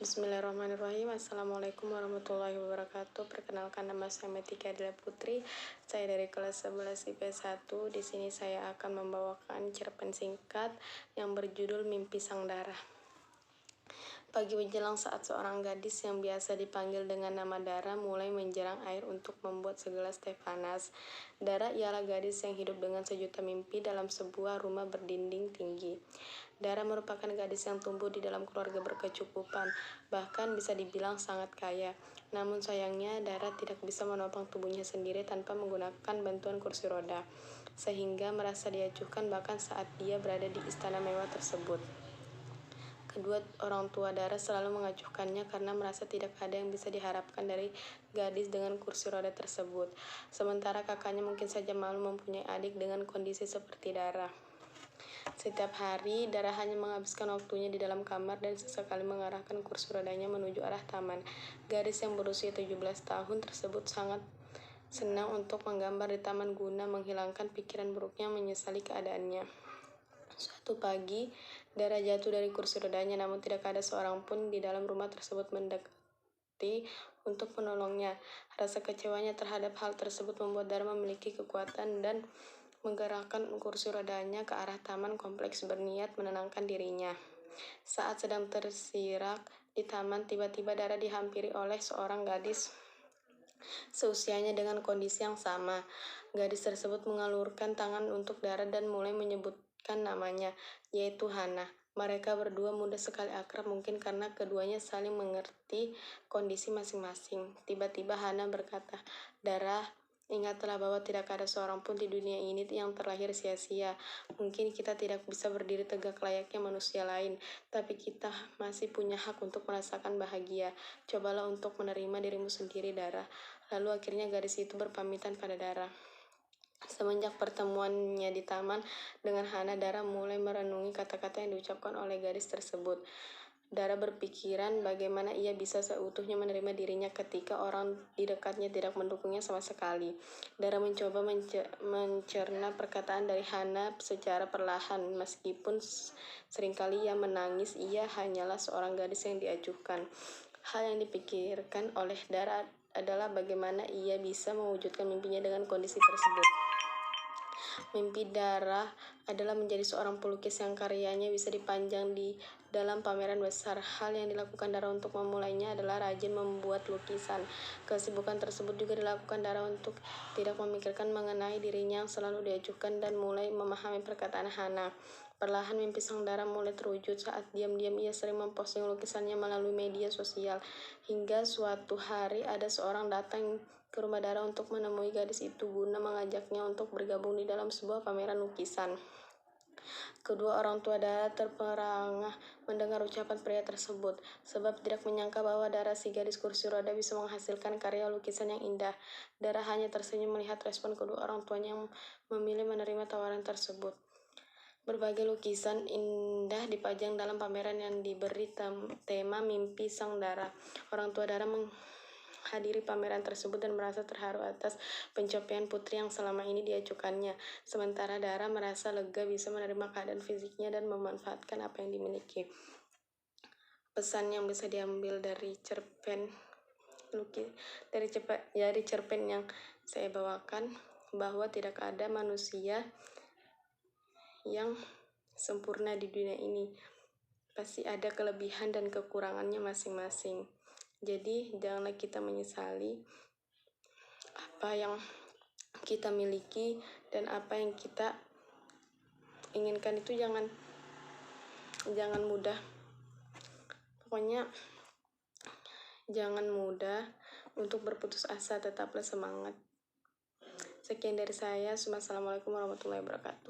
Bismillahirrahmanirrahim. Assalamualaikum warahmatullahi wabarakatuh. Perkenalkan, nama saya Metika Adila Putri. Saya dari kelas 11 IPS 1. Di sini saya akan membawakan cerpen singkat yang berjudul Mimpi Sang Dara. Pagi menjelang saat seorang gadis yang biasa dipanggil dengan nama Dara mulai menjerang air untuk membuat segelas teh panas. Dara ialah gadis yang hidup dengan sejuta mimpi dalam sebuah rumah berdinding tinggi. Dara merupakan gadis yang tumbuh di dalam keluarga berkecukupan, bahkan bisa dibilang sangat kaya. Namun sayangnya Dara tidak bisa menopang tubuhnya sendiri tanpa menggunakan bantuan kursi roda, sehingga merasa diacuhkan bahkan saat dia berada di istana mewah tersebut. Kedua orang tua Dara selalu mengacuhkannya karena merasa tidak ada yang bisa diharapkan dari gadis dengan kursi roda tersebut. Sementara kakaknya mungkin saja malu mempunyai adik dengan kondisi seperti Dara. Setiap hari, Dara hanya menghabiskan waktunya di dalam kamar dan sesekali mengarahkan kursi rodanya menuju arah taman. Gadis yang berusia 17 tahun tersebut sangat senang untuk menggambar di taman guna menghilangkan pikiran buruknya menyesali keadaannya. Suatu pagi, Dara jatuh dari kursi rodanya, namun tidak ada seorang pun di dalam rumah tersebut mendekati untuk menolongnya. Rasa kecewanya terhadap hal tersebut membuat Dara memiliki kekuatan dan menggerakkan kursi rodanya ke arah taman kompleks berniat menenangkan dirinya. Saat sedang tersirak di taman, tiba-tiba Dara dihampiri oleh seorang gadis seusianya dengan kondisi yang sama. Gadis tersebut mengalurkan tangan untuk Dara dan mulai menyebutkan namanya, yaitu Hana. Mereka berdua mudah sekali akrab, mungkin karena keduanya saling mengerti kondisi masing-masing. Tiba-tiba Hana berkata, "Dara, ingatlah bahwa tidak ada seorang pun di dunia ini yang terlahir sia-sia. Mungkin kita tidak bisa berdiri tegak layaknya manusia lain, tapi kita masih punya hak untuk merasakan bahagia. Cobalah untuk menerima dirimu sendiri, Dara." Lalu akhirnya gadis itu berpamitan pada Dara. Semenjak pertemuannya di taman dengan Hana, Dara mulai merenungi kata-kata yang diucapkan oleh gadis tersebut. Dara berpikiran bagaimana ia bisa seutuhnya menerima dirinya ketika orang di dekatnya tidak mendukungnya sama sekali. Dara mencoba mencerna perkataan dari Hana secara perlahan. Meskipun seringkali ia menangis, ia hanyalah seorang gadis yang diacuhkan. Hal yang dipikirkan oleh Dara adalah bagaimana ia bisa mewujudkan mimpinya dengan kondisi tersebut. Mimpi Dara adalah menjadi seorang pelukis yang karyanya bisa dipajang di dalam pameran besar. Hal yang dilakukan Dara untuk memulainya adalah rajin membuat lukisan. Kesibukan tersebut juga dilakukan Dara untuk tidak memikirkan mengenai dirinya yang selalu diajukan dan mulai memahami perkataan Hana. Perlahan mimpi sang Dara mulai terwujud saat diam-diam ia sering memposting lukisannya melalui media sosial. Hingga suatu hari ada seorang datang ke rumah Dara untuk menemui gadis itu guna mengajaknya untuk bergabung di dalam sebuah pameran lukisan. Kedua orang tua Dara terperangah mendengar ucapan pria tersebut, sebab tidak menyangka bahwa Dara, si gadis kursi roda, bisa menghasilkan karya lukisan yang indah. Dara hanya tersenyum melihat respon kedua orang tuanya yang memilih menerima tawaran tersebut. Berbagai lukisan indah dipajang dalam pameran yang diberi tema Mimpi Sang Dara. Orang tua Dara menghadiri pameran tersebut dan merasa terharu atas pencapaian putri yang selama ini diajukannya. Sementara Dara merasa lega bisa menerima keadaan fisiknya dan memanfaatkan apa yang dimiliki. Pesan yang bisa diambil dari cerpen yang saya bawakan, bahwa tidak ada manusia yang sempurna di dunia ini. Pasti ada kelebihan dan kekurangannya masing-masing. Jadi janganlah kita menyesali apa yang kita miliki, dan apa yang kita inginkan itu jangan mudah. Pokoknya jangan mudah untuk berputus asa, tetaplah semangat. Sekian dari saya. Assalamualaikum warahmatullahi wabarakatuh.